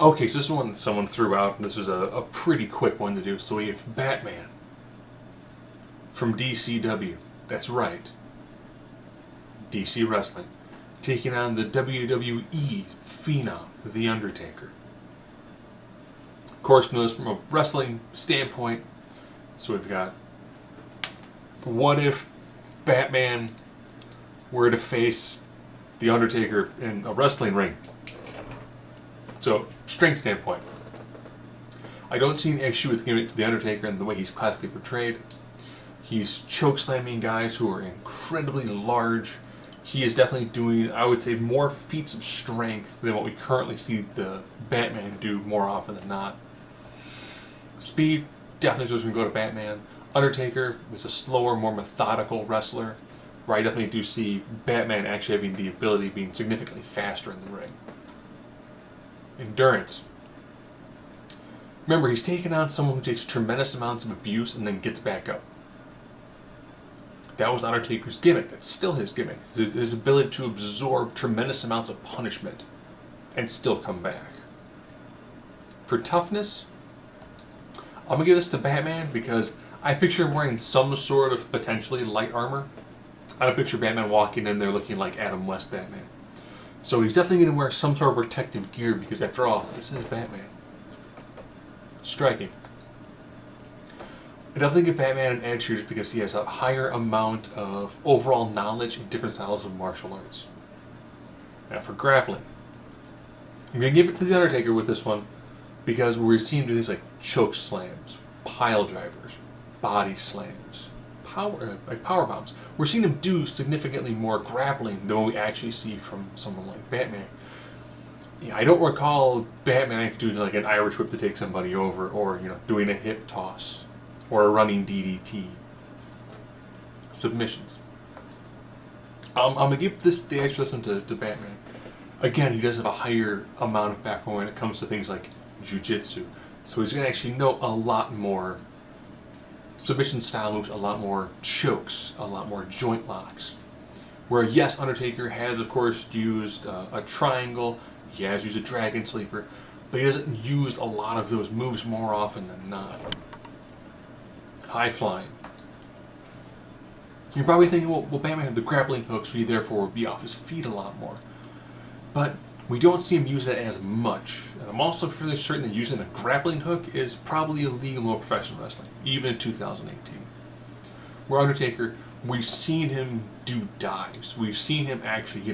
Okay, so this is one that someone threw out, and this was a pretty quick one to do. So we have Batman from DCW. That's right, DC Wrestling, taking on the WWE Phenom, The Undertaker. Of course, notice from a wrestling standpoint, so we've got, what if Batman were to face The Undertaker in a wrestling ring? So, strength standpoint, I don't see an issue with The Undertaker and the way he's classically portrayed. He's chokeslamming guys who are incredibly large. He is definitely doing, I would say, more feats of strength than what we currently see the Batman do more often than not. Speed, definitely doesn't go to Batman. Undertaker is a slower, more methodical wrestler, where I definitely do see Batman actually having the ability of being significantly faster in the ring. Endurance. Remember, he's taking on someone who takes tremendous amounts of abuse and then gets back up. That was Undertaker's gimmick. That's still his gimmick. His ability to absorb tremendous amounts of punishment and still come back. For toughness, I'm going to give this to Batman because I picture him wearing some sort of potentially light armor. I don't picture Batman walking in there looking like Adam West Batman. So he's definitely going to wear some sort of protective gear because, after all, this is Batman. Striking. I definitely give Batman an edge here just because he has a higher amount of overall knowledge in different styles of martial arts. Now for grappling, I'm going to give it to The Undertaker with this one because we're seeing him do things like choke slams, pile drivers, body slams, power bombs. We're seeing him do significantly more grappling than what we actually see from someone like Batman. Yeah, I don't recall Batman doing like an Irish whip to take somebody over, or doing a hip toss, or a running DDT. Submissions. I'm gonna give the edge lesson to Batman. Again, he does have a higher amount of background when it comes to things like jiu-jitsu, so he's gonna actually know a lot more submission style moves, a lot more chokes, a lot more joint locks. Where yes, Undertaker has of course used a triangle, he has used a dragon sleeper, but he doesn't use a lot of those moves more often than not. High flying. You're probably thinking, well, Batman had the grappling hook, so he therefore would be off his feet a lot more. But we don't see him use that as much. And I'm also fairly certain that using a grappling hook is probably illegal in professional wrestling, even in 2018. Where Undertaker, we've seen him do dives. We've seen him actually,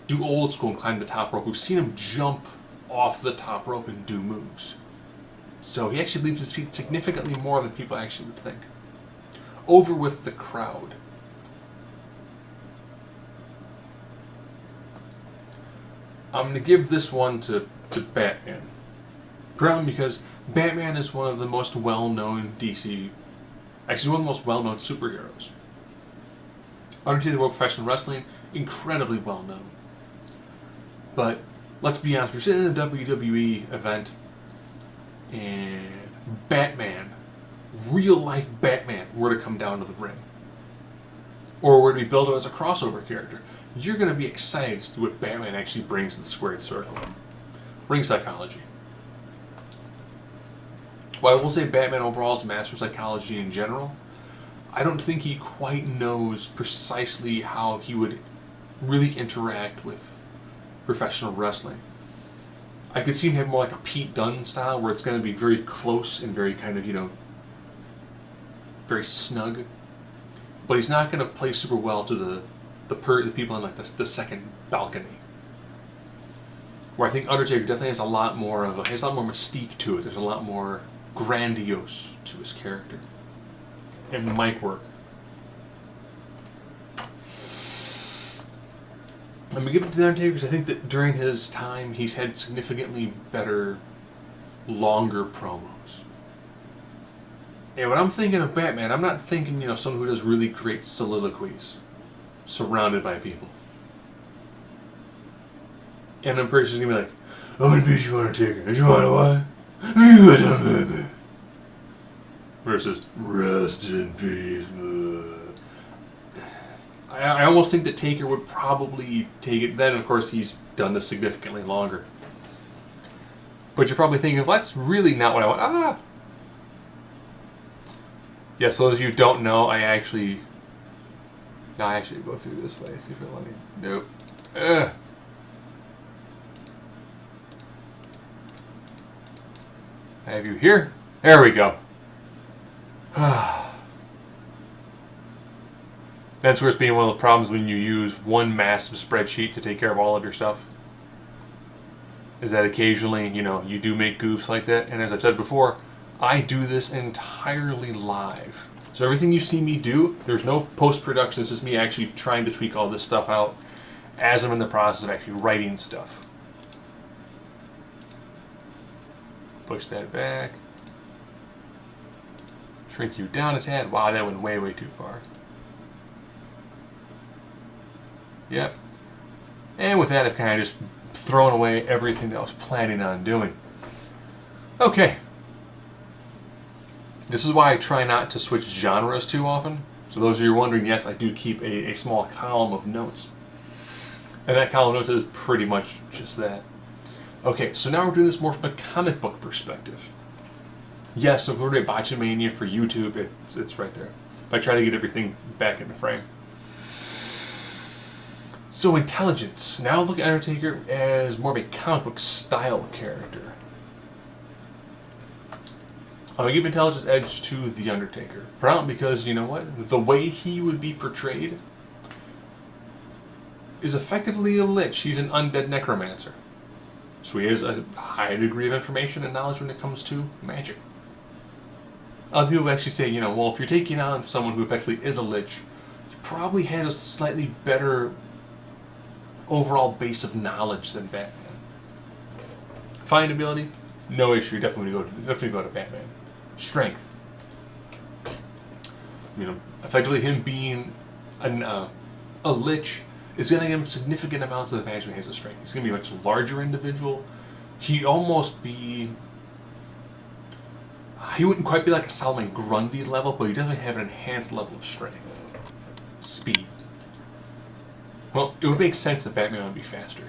do old school and climb the top rope. We've seen him jump off the top rope and do moves. So he actually leaves his feet significantly more than people actually would think. Over with the crowd. I'm going to give this one to Batman. Brown, because Batman is one of the most well-known DC, actually one of the most well-known superheroes. Undertaker, the world of professional wrestling, incredibly well-known. But let's be honest, we're sitting in a WWE event, and Batman, real-life Batman, were to come down to the ring, or were to be built up as a crossover character, you're going to be excited to see what Batman actually brings to the squared circle. Ring psychology. While I will say Batman overall is a master of psychology in general, I don't think he quite knows precisely how he would really interact with professional wrestling. I could see him having more like a Pete Dunne style, where it's going to be very close and very kind of, very snug. But he's not going to play super well to the people in like the second balcony. Where I think Undertaker definitely has a lot more mystique to it. There's a lot more grandiose to his character. And the mic work. I'm going to give it to The Undertaker because I think that during his time he's had significantly better, longer promos. And when I'm thinking of Batman, I'm not thinking, someone who does really great soliloquies, surrounded by people. And I'm pretty sure he's going to be like, I'm going to beat you, Undertaker. And you want to know why? You got done, baby. Versus, rest in peace. I almost think that Taker would probably take it. Then, of course, he's done this significantly longer. But you're probably thinking, well, that's really not what I want. Yeah, so those of you who don't know, I actually go through this way. See if it'll let me. Nope. Ugh. I have you here. There we go. That's where it's being one of those problems when you use one massive spreadsheet to take care of all of your stuff. Is that occasionally, you do make goofs like that. And as I've said before, I do this entirely live. So everything you see me do, there's no post-production. It's just me actually trying to tweak all this stuff out as I'm in the process of actually writing stuff. Push that back. Shrink you down a tad. Wow, that went way, way too far. Yep. And with that, I've kind of just thrown away everything that I was planning on doing. Okay. This is why I try not to switch genres too often. So those of you wondering, yes, I do keep a small column of notes. And that column of notes is pretty much just that. Okay, so now we're doing this more from a comic book perspective. Yes, if we're doing Botchamania for YouTube, it's right there. But I try to get everything back into frame. So intelligence. Now look at Undertaker as more of a comic book style character. I'm going to give intelligence edge to The Undertaker. Probably because, you know what? The way he would be portrayed is effectively a lich. He's an undead necromancer. So he has a high degree of information and knowledge when it comes to magic. Other people actually say, well, if you're taking on someone who effectively is a lich, he probably has a slightly better overall base of knowledge than Batman. Find ability, no issue. Definitely go to Batman. Strength. Effectively him being a lich is going to give him significant amounts of advantage when he has a strength. He's going to be a much larger individual. He'd almost be... He wouldn't quite be like a Solomon Grundy level, but he definitely have an enhanced level of strength. Speed. Well, it would make sense that Batman would be faster.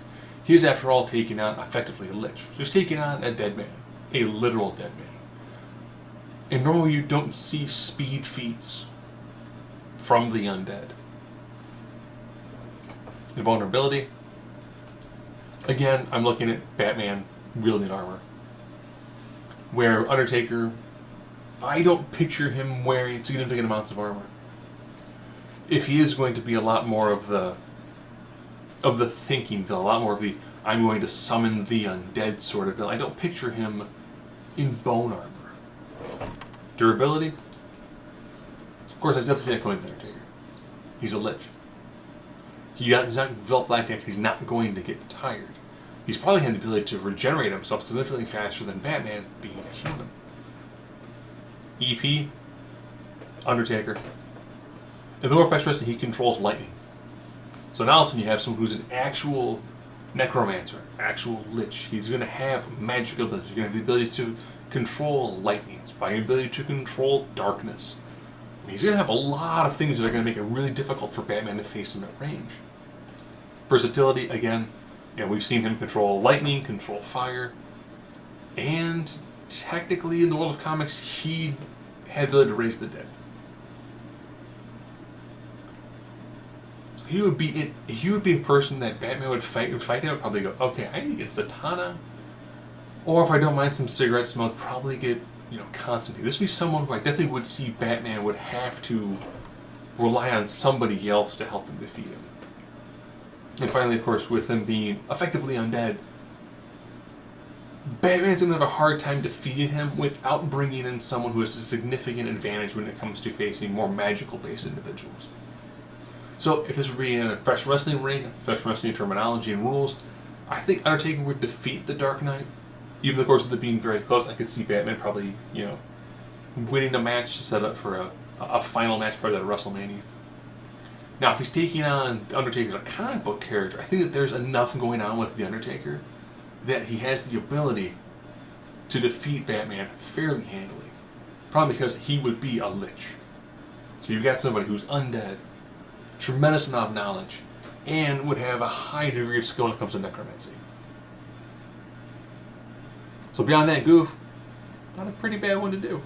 He is, after all, taking on effectively a lich. So he's taking on a dead man. A literal dead man. And normally you don't see speed feats from the undead. Invulnerability. Again, I'm looking at Batman wielding armor. Where Undertaker, I don't picture him wearing significant amounts of armor. If he is going to be a lot more of the thinking villain, a lot more of the I'm going to summon the undead sort of villain, I don't picture him in bone armor. Durability. Of course, I definitely see that going with Undertaker. He's a lich. He's not built like that. He's not going to get tired. He's probably had the ability to regenerate himself significantly faster than Batman, being a human. EP, Undertaker. In the Warfest Wrestling, he controls lightning. So now all of a sudden you have someone who's an actual necromancer, actual lich. He's going to have magical abilities. He's going to have the ability to control lightning, by the ability to control darkness. He's going to have a lot of things that are going to make it really difficult for Batman to face him at range. Versatility, again, we've seen him control lightning, control fire, and technically in the world of comics, he had the ability to raise the dead. So he would be a person that Batman would fight him, would probably go, okay, I need to get Zatanna, or if I don't mind some cigarette smoke, probably get Constantine. This would be someone who I definitely would see Batman would have to rely on somebody else to help him defeat him. And finally, of course, with him being effectively undead, Batman's going to have a hard time defeating him without bringing in someone who has a significant advantage when it comes to facing more magical-based individuals. So, if this were being in a professional wrestling ring, professional wrestling terminology and rules, I think Undertaker would defeat the Dark Knight. Even of course with it being very close, I could see Batman probably, winning the match to set up for a final match probably at WrestleMania. Now, if he's taking on The Undertaker as a comic book character, I think that there's enough going on with The Undertaker that he has the ability to defeat Batman fairly handily. Probably because he would be a lich. So you've got somebody who's undead, tremendous amount of knowledge, and would have a high degree of skill when it comes to necromancy. So So beyond that goof, not a pretty bad one to do.